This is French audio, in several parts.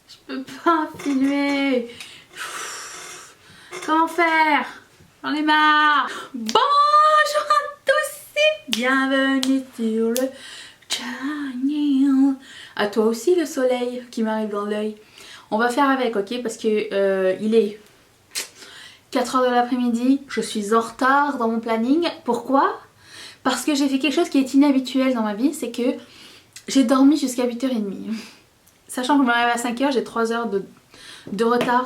Je peux pas filmer. Comment faire? J'en ai marre. Bonjour à tous et bienvenue sur le channel. À toi aussi le soleil qui m'arrive dans l'œil. On va faire avec, ok? Parce que il est 4 h de l'après-midi. Je suis en retard dans mon planning. Pourquoi? Parce que j'ai fait quelque chose qui est inhabituel dans ma vie. C'est que j'ai dormi jusqu'à 8 h 30. Sachant que je me réveille à 5 h, j'ai 3 heures de retard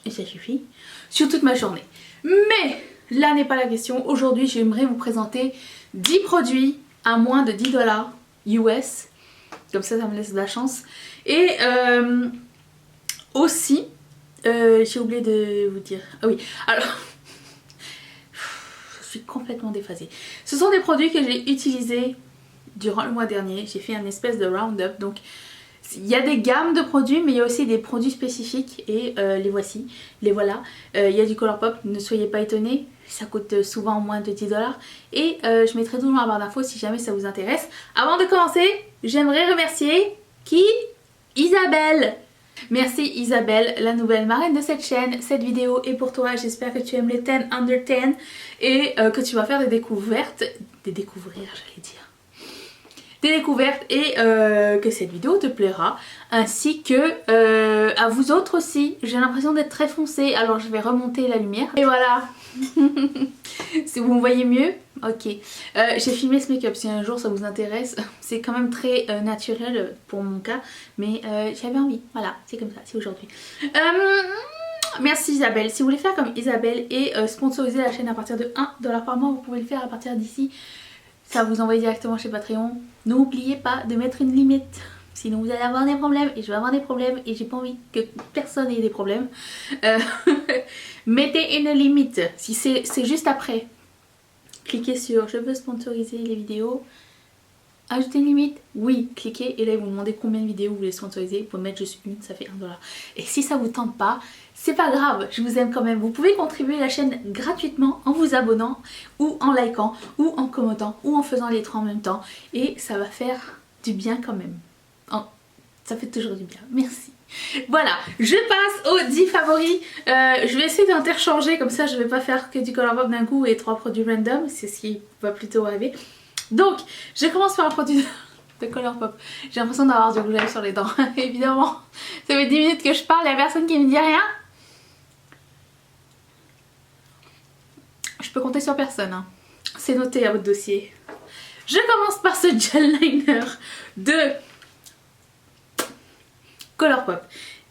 et ça suffit sur toute ma journée. Mais là n'est pas la question. Aujourd'hui, j'aimerais vous présenter 10 produits à moins de 10 $ US. Comme ça me laisse de la chance. Et aussi, j'ai oublié de vous dire. Ah oui, alors, je suis complètement déphasée. Ce sont des produits que j'ai utilisés durant le mois dernier. J'ai fait un espèce de round-up. Donc, il y a des gammes de produits, mais il y a aussi des produits spécifiques. Et les voici, les voilà. Il y a du Colourpop, ne soyez pas étonnés. Ça coûte souvent moins de 10 $. Et je mettrai toujours la barre d'infos si jamais ça vous intéresse. Avant de commencer, j'aimerais remercier qui? Isabelle. Merci Isabelle, la nouvelle marraine de cette chaîne. Cette vidéo est pour toi, j'espère que tu aimes les 10 under 10 et que tu vas faire des découvertes, des découvrir j'allais dire, des découvertes et que cette vidéo te plaira, ainsi que à vous autres aussi. J'ai l'impression d'être très foncée, alors je vais remonter la lumière et voilà. Si vous me voyez mieux, ok. J'ai filmé ce make-up, si un jour ça vous intéresse. C'est quand même très naturel pour mon cas, mais j'avais envie, voilà, c'est comme ça, c'est aujourd'hui. Merci Isabelle. Si vous voulez faire comme Isabelle et sponsoriser la chaîne à partir de 1 $ par mois, vous pouvez le faire à partir d'ici. Ça vous envoie directement chez Patreon. N'oubliez pas de mettre une limite, sinon vous allez avoir des problèmes et je vais avoir des problèmes et j'ai pas envie que personne ait des problèmes. Mettez une limite. Si c'est juste après, cliquez sur je veux sponsoriser les vidéos. Ajouter une limite, oui, cliquez et là ils vous demandez combien de vidéos vous voulez sponsoriser. Vous pouvez mettre juste une, ça fait 1 $. Et si ça vous tente pas, c'est pas grave, je vous aime quand même. Vous pouvez contribuer à la chaîne gratuitement en vous abonnant ou en likant ou en commentant ou en faisant les trois en même temps. Et ça va faire du bien quand même. Ça fait toujours du bien, merci. Voilà, je passe aux 10 favoris. Je vais essayer d'interchanger, comme ça je vais pas faire que du Colourpop d'un coup et 3 produits random. C'est ce qui va plutôt rêver. Donc, je commence par un produit de Colourpop. J'ai l'impression d'avoir du rouge à lèvres sur les dents, évidemment. Ça fait 10 minutes que je parle, il n'y a personne qui me dit rien. Je peux compter sur personne, hein. C'est noté à votre dossier. Je commence par ce gel liner de Colourpop.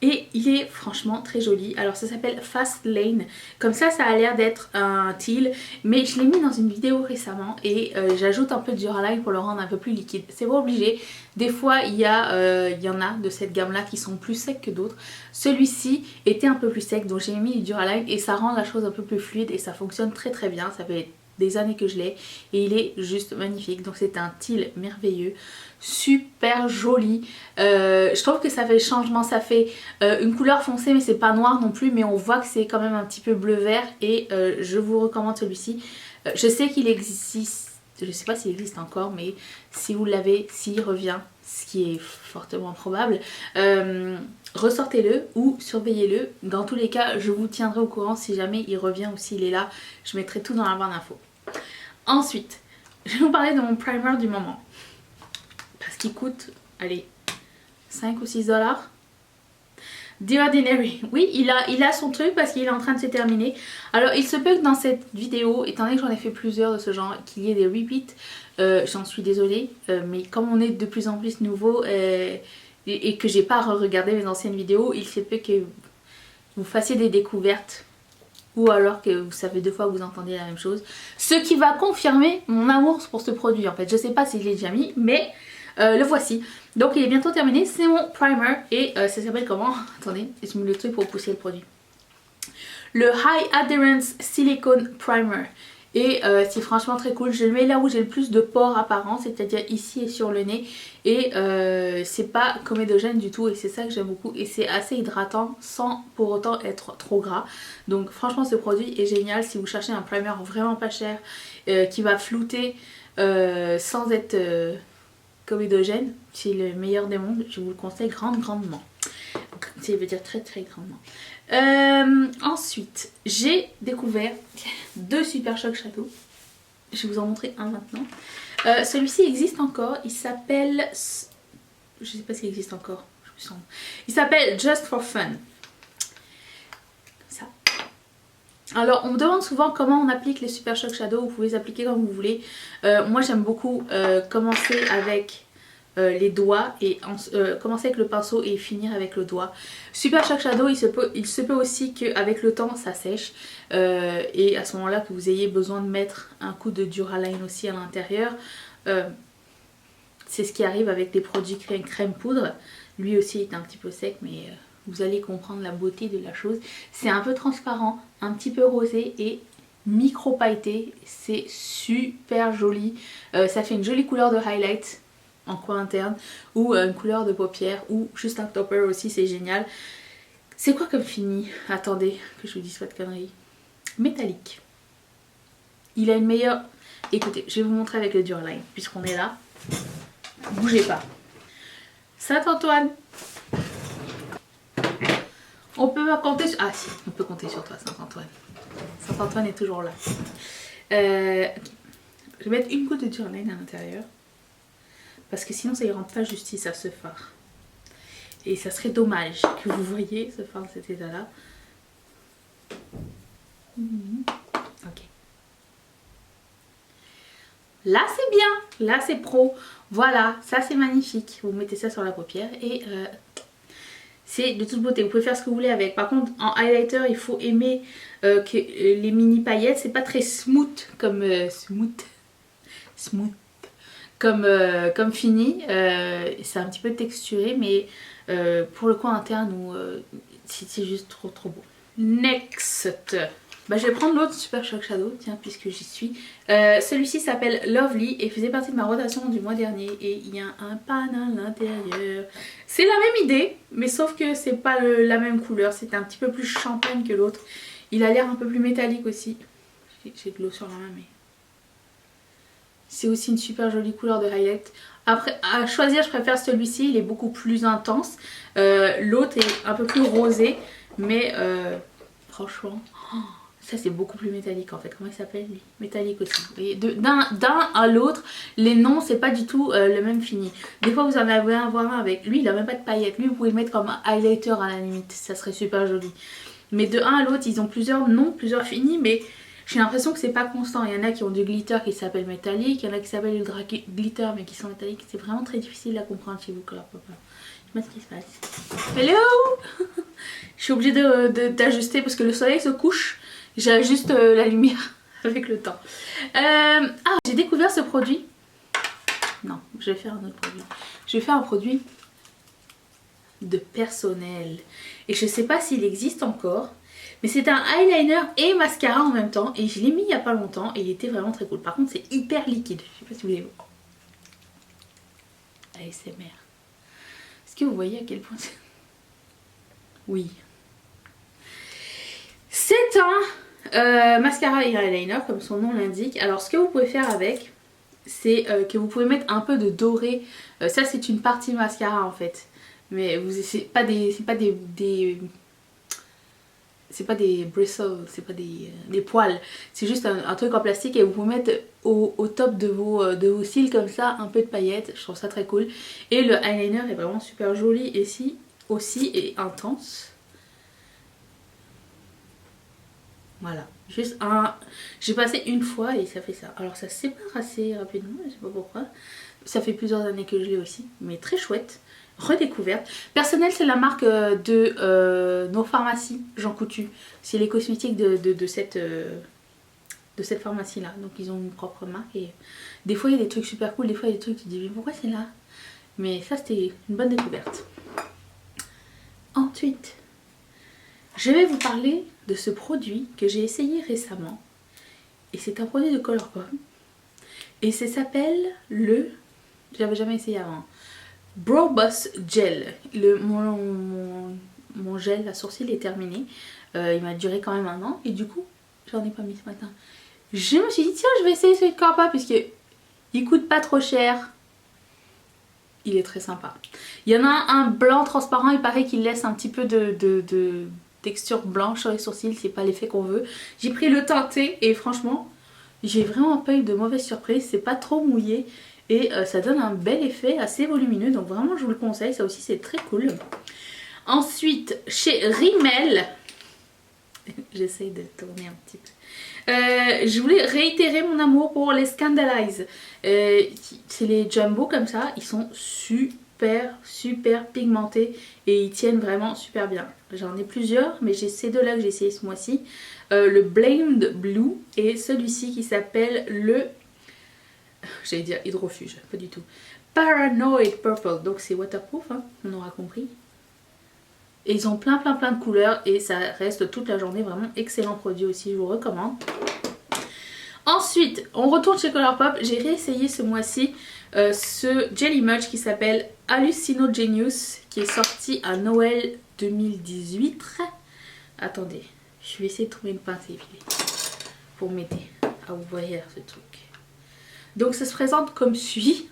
Et il est franchement très joli. Alors ça s'appelle Fast Lane. Comme ça a l'air d'être un teal. Mais je l'ai mis dans une vidéo récemment. Et j'ajoute un peu de Duraline pour le rendre un peu plus liquide. C'est pas obligé. Des fois il y en a de cette gamme là qui sont plus secs que d'autres. Celui-ci était un peu plus sec. Donc j'ai mis du Duraline. Et ça rend la chose un peu plus fluide. Et ça fonctionne très très bien. Ça fait des années que je l'ai et il est juste magnifique. Donc c'est un teal merveilleux, super joli. Je trouve que ça fait changement, ça fait une couleur foncée mais c'est pas noir non plus, mais on voit que c'est quand même un petit peu bleu vert et je vous recommande celui-ci. Je sais qu'il existe, je sais pas s'il existe encore, mais si vous l'avez, s'il revient, ce qui est fortement probable, ressortez-le ou surveillez-le. Dans tous les cas, je vous tiendrai au courant si jamais il revient ou s'il est là. Je mettrai tout dans la barre d'infos. Ensuite, je vais vous parler de mon primer du moment. Parce qu'il coûte, allez, 5 ou 6 $. The Ordinary. Oui, il a son truc parce qu'il est en train de se terminer. Alors, il se peut que dans cette vidéo, étant donné que j'en ai fait plusieurs de ce genre, qu'il y ait des repeats, j'en suis désolée. Mais comme on est de plus en plus nouveau et que j'ai pas regardé mes anciennes vidéos, il se peut que vous fassiez des découvertes. Ou alors que ça fait 2 fois que vous entendez la même chose. Ce qui va confirmer mon amour pour ce produit en fait. Je sais pas si je l'ai déjà mis, mais le voici. Donc il est bientôt terminé. C'est mon primer et ça s'appelle comment? Attendez, j'ai mis le truc pour pousser le produit. Le High Adherence Silicone Primer. Et c'est franchement très cool. Je le mets là où j'ai le plus de pores apparents, c'est-à-dire ici et sur le nez. Et c'est pas comédogène du tout et c'est ça que j'aime beaucoup. Et c'est assez hydratant sans pour autant être trop gras. Donc franchement ce produit est génial si vous cherchez un primer vraiment pas cher qui va flouter sans être comédogène. C'est le meilleur des mondes, je vous le conseille grandement. Ça veut dire très très grandement. Ensuite, j'ai découvert 2 Super Shock Shadow. Je vais vous en montrer un maintenant. Celui-ci existe encore. Il s'appelle... Je sais pas s'il existe encore. Il s'appelle Just for Fun. Ça. Alors, on me demande souvent comment on applique les Super Shock Shadow. Vous pouvez les appliquer comme vous voulez. Moi, j'aime beaucoup commencer avec les doigts et commencer avec le pinceau et finir avec le doigt. Super Shock Shadow, il se peut aussi qu'avec le temps, ça sèche. Et à ce moment-là, que vous ayez besoin de mettre un coup de Duraline aussi à l'intérieur. C'est ce qui arrive avec des produits crème poudre. Lui aussi est un petit peu sec, mais vous allez comprendre la beauté de la chose. C'est un peu transparent, un petit peu rosé et micro pailleté. C'est super joli. Ça fait une jolie couleur de highlight en coin interne ou une couleur de paupière ou juste un topper aussi, c'est génial. C'est quoi comme fini? Attendez que je vous dise pas de conneries. Métallique. Il a une meilleure... Écoutez, je vais vous montrer avec le Duraline puisqu'on est là. Bougez pas. Saint-Antoine. On peut pas compter sur... Ah si, on peut compter sur toi Saint-Antoine. Saint-Antoine est toujours là. Okay. Je vais mettre une goutte de Duraline à l'intérieur. Parce que sinon ça y rend pas justice à ce fard. Et ça serait dommage que vous voyez ce fard dans cet état là. Ok. Là c'est bien, là c'est pro. Voilà, ça c'est magnifique. Vous mettez ça sur la paupière et c'est de toute beauté. Vous pouvez faire ce que vous voulez avec. Par contre en highlighter il faut aimer que les mini paillettes, c'est pas très smooth comme comme fini. C'est un petit peu texturé mais pour le coin interne c'est juste trop beau. Next. Bah, je vais prendre l'autre Super Shock Shadow, tiens, puisque j'y suis. Celui-ci s'appelle Lovely et faisait partie de ma rotation du mois dernier. Et il y a un pan à l'intérieur. C'est la même idée, mais sauf que c'est pas la même couleur. C'est un petit peu plus champagne que l'autre. Il a l'air un peu plus métallique aussi. J'ai de l'eau sur la main, mais... C'est aussi une super jolie couleur de highlight. Après, à choisir, je préfère celui-ci. Il est beaucoup plus intense. L'autre est un peu plus rosé, mais franchement... Oh, ça c'est beaucoup plus métallique en fait. Comment il s'appelle lui? Métallique aussi. Et d'un à l'autre, les noms c'est pas du tout le même fini. Des fois vous en avez un voir un avec lui, il a même pas de paillettes. Lui vous pouvez le mettre comme un highlighter à la limite, ça serait super joli. Mais de un à l'autre ils ont plusieurs noms, plusieurs finis, mais j'ai l'impression que c'est pas constant. Il y en a qui ont du glitter qui s'appelle métallique, il y en a qui s'appellent ultra glitter mais qui sont métalliques. C'est vraiment très difficile à comprendre chez vous Color Pop. Je sais pas ce qui se passe. Hello. Je suis obligée d'ajuster parce que le soleil se couche. J'ajuste la lumière avec le temps. Ah, j'ai découvert ce produit. Non, je vais faire un autre produit. Je vais faire un produit de personnel. Et je sais pas s'il existe encore. Mais c'est un eyeliner et mascara en même temps. Et je l'ai mis il y a pas longtemps. Et il était vraiment très cool. Par contre, c'est hyper liquide. Je sais pas si vous voulez voir. ASMR. Est-ce que vous voyez à quel point c'est... Oui. C'est un mascara et eyeliner comme son nom l'indique. Alors ce que vous pouvez faire avec, c'est que vous pouvez mettre un peu de doré. Ça c'est une partie mascara en fait. Mais c'est pas des bristles, c'est pas des poils. C'est juste un truc en plastique et vous pouvez mettre au top de vos cils comme ça un peu de paillettes. Je trouve ça très cool. Et le eyeliner est vraiment super joli ici aussi et intense. Voilà, juste un... J'ai passé une fois et ça fait ça. Alors ça se sépare assez rapidement, je sais pas pourquoi. Ça fait plusieurs années que je l'ai aussi, mais très chouette. Redécouverte. Personnel, c'est la marque de nos pharmacies, Jean Coutu. C'est les cosmétiques de cette pharmacie-là. Donc ils ont une propre marque et des fois il y a des trucs super cool, des fois il y a des trucs tu te dis mais pourquoi c'est là? Mais ça c'était une bonne découverte. Ensuite, je vais vous parler de ce produit que j'ai essayé récemment. Et c'est un produit de Colourpop. Et ça s'appelle le... J'avais jamais essayé avant. Brow Boss Gel. Mon gel à sourcils est terminé. Il m'a duré quand même 1 an. Et du coup, j'en ai pas mis ce matin. Je me suis dit tiens je vais essayer celui de Colourpop puisque il coûte pas trop cher. il est très sympa. Il y en a un blanc transparent, il paraît qu'il laisse un petit peu de texture blanche sur les sourcils, c'est pas l'effet qu'on veut. J'ai pris le teinté et franchement, j'ai vraiment pas eu de mauvaise surprise, c'est pas trop mouillé et ça donne un bel effet assez volumineux, donc vraiment je vous le conseille, ça aussi c'est très cool. Ensuite, chez Rimmel, j'essaye de tourner un petit peu. Je voulais réitérer mon amour pour les Scandalize. C'est les jumbo comme ça, ils sont super pigmentés et ils tiennent vraiment super bien. J'en ai plusieurs, mais j'ai ces deux là que j'ai essayé ce mois-ci. Le Blamed Blue et celui-ci qui s'appelle le... J'allais dire hydrofuge, pas du tout. Paranoid Purple, donc c'est waterproof, hein, on aura compris. Et ils ont plein de couleurs et ça reste toute la journée, vraiment excellent produit aussi, je vous recommande. Ensuite, on retourne chez Colourpop, j'ai réessayé ce mois-ci ce Jelly Much qui s'appelle Hallucinogenius, qui est sorti à Noël 2018. Attendez, je vais essayer de trouver une pince à épiler pour m'aider à ouvrir ce truc. Donc ça se présente comme suit.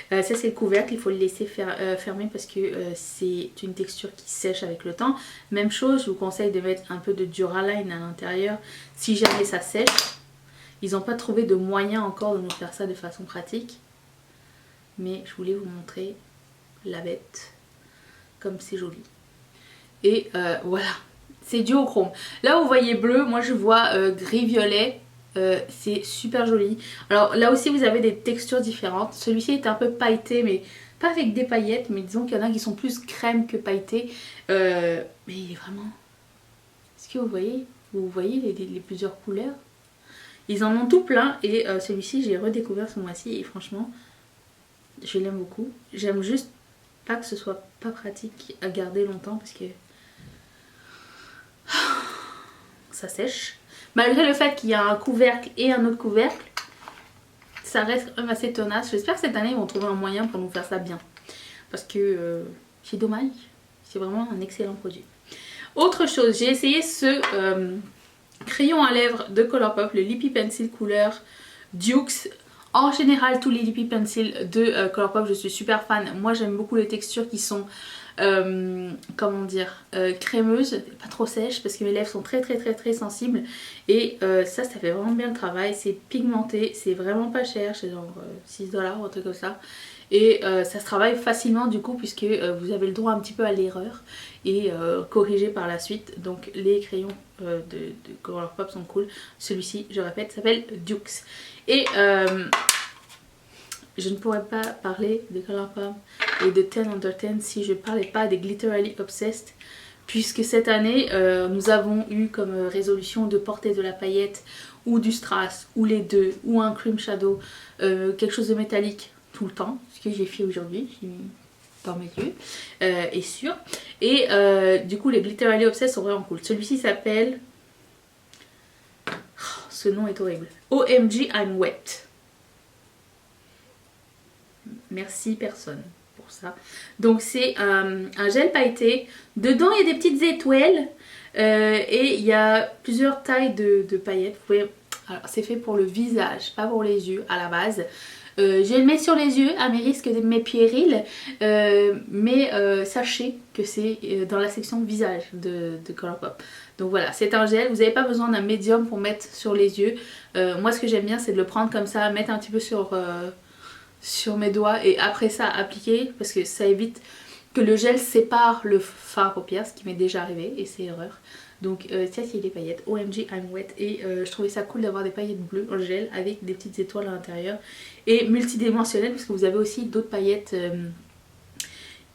Ça c'est le couvercle, il faut le laisser fermer parce que c'est une texture qui sèche avec le temps. Même chose, je vous conseille de mettre un peu de Duraline à l'intérieur si jamais ça sèche. Ils n'ont pas trouvé de moyen encore de nous faire ça de façon pratique. Mais je voulais vous montrer la bête, comme c'est joli. Et voilà, c'est duochrome. Là où vous voyez bleu, moi je vois gris-violet. C'est super joli. Alors là aussi vous avez des textures différentes. Celui-ci est un peu pailleté, mais pas avec des paillettes, mais disons qu'il y en a qui sont plus crème que pailleté. Mais il est vraiment... Est-ce que vous voyez les plusieurs couleurs? Ils en ont tout plein et celui-ci j'ai redécouvert ce mois-ci et franchement je l'aime beaucoup. J'aime juste pas que ce soit pas pratique à garder longtemps parce que ça sèche. Malgré le fait qu'il y a un couvercle et un autre couvercle, ça reste quand même assez tenace. J'espère que cette année ils vont trouver un moyen pour nous faire ça bien. Parce que c'est dommage. C'est vraiment un excellent produit. Autre chose, j'ai essayé ce crayon à lèvres de Colourpop, le Lippy Pencil couleur Dukes. En général, tous les Lippy Pencil de Colourpop, je suis super fan. Moi j'aime beaucoup les textures qui sont... comment dire, crémeuse, pas trop sèche parce que mes lèvres sont très sensibles et ça fait vraiment bien le travail. C'est pigmenté, c'est vraiment pas cher, c'est genre 6 $ ou un truc comme ça et ça se travaille facilement du coup puisque vous avez le droit un petit peu à l'erreur et corriger par la suite. Donc les crayons de Colourpop sont cool. Celui-ci, je répète, s'appelle Dukes et je ne pourrais pas parler de Colourpop et de 10 Under 10 si je ne parlais pas des Glitterally Obsessed, puisque cette année nous avons eu comme résolution de porter de la paillette ou du strass ou les deux ou un cream shadow, quelque chose de métallique tout le temps, ce que j'ai fait aujourd'hui, j'ai mis dans mes yeux et sûr. Et du coup les Glitterally Obsessed sont vraiment cool. Celui-ci s'appelle, oh, ce nom est horrible, OMG I'm Wet. Merci personne pour ça. Donc c'est un gel pailleté. Dedans il y a des petites étoiles et il y a plusieurs tailles de paillettes. Vous pouvez... Alors c'est fait pour le visage, pas pour les yeux à la base. Je le mets sur les yeux à mes risques et mes périls, mais sachez que c'est dans la section visage de Colourpop. Donc voilà, c'est un gel, vous n'avez pas besoin d'un médium pour mettre sur les yeux. Moi ce que j'aime bien c'est de le prendre comme ça, mettre un petit peu sur mes doigts et après ça appliquer parce que ça évite que le gel sépare le fard à paupières, ce qui m'est déjà arrivé et c'est erreur. Donc ça c'est les paillettes OMG I'm Wet et je trouvais ça cool d'avoir des paillettes bleues en gel avec des petites étoiles à l'intérieur et multidimensionnelles parce que vous avez aussi d'autres paillettes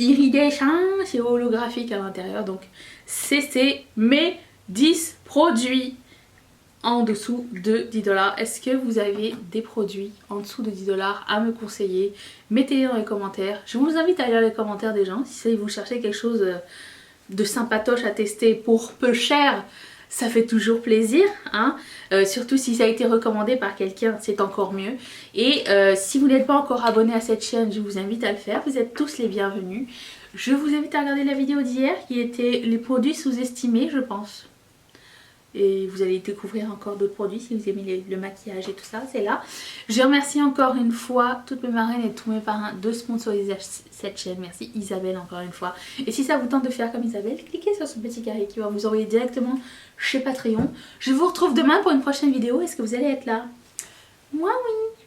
iridescent, c'est holographique à l'intérieur. Donc c'est mes 10 produits en dessous de 10 $. Est-ce que vous avez des produits en dessous de 10 $ à me conseiller? Mettez-les dans les commentaires. Je vous invite à lire les commentaires des gens. Si vous cherchez quelque chose de sympatoche à tester pour peu cher, ça fait toujours plaisir, hein. Surtout si ça a été recommandé par quelqu'un, c'est encore mieux. Et si vous n'êtes pas encore abonné à cette chaîne, je vous invite à le faire. Vous êtes tous les bienvenus. Je vous invite à regarder la vidéo d'hier qui était les produits sous-estimés, je pense. Et vous allez découvrir encore d'autres produits si vous aimez le maquillage et tout ça, c'est là. Je remercie encore une fois toutes mes marraines et tous mes parrains de sponsoriser cette chaîne. Merci Isabelle encore une fois. Et si ça vous tente de faire comme Isabelle, cliquez sur ce petit carré qui va vous envoyer directement chez Patreon. Je vous retrouve demain pour une prochaine vidéo. Est-ce que vous allez être là? Moi oui.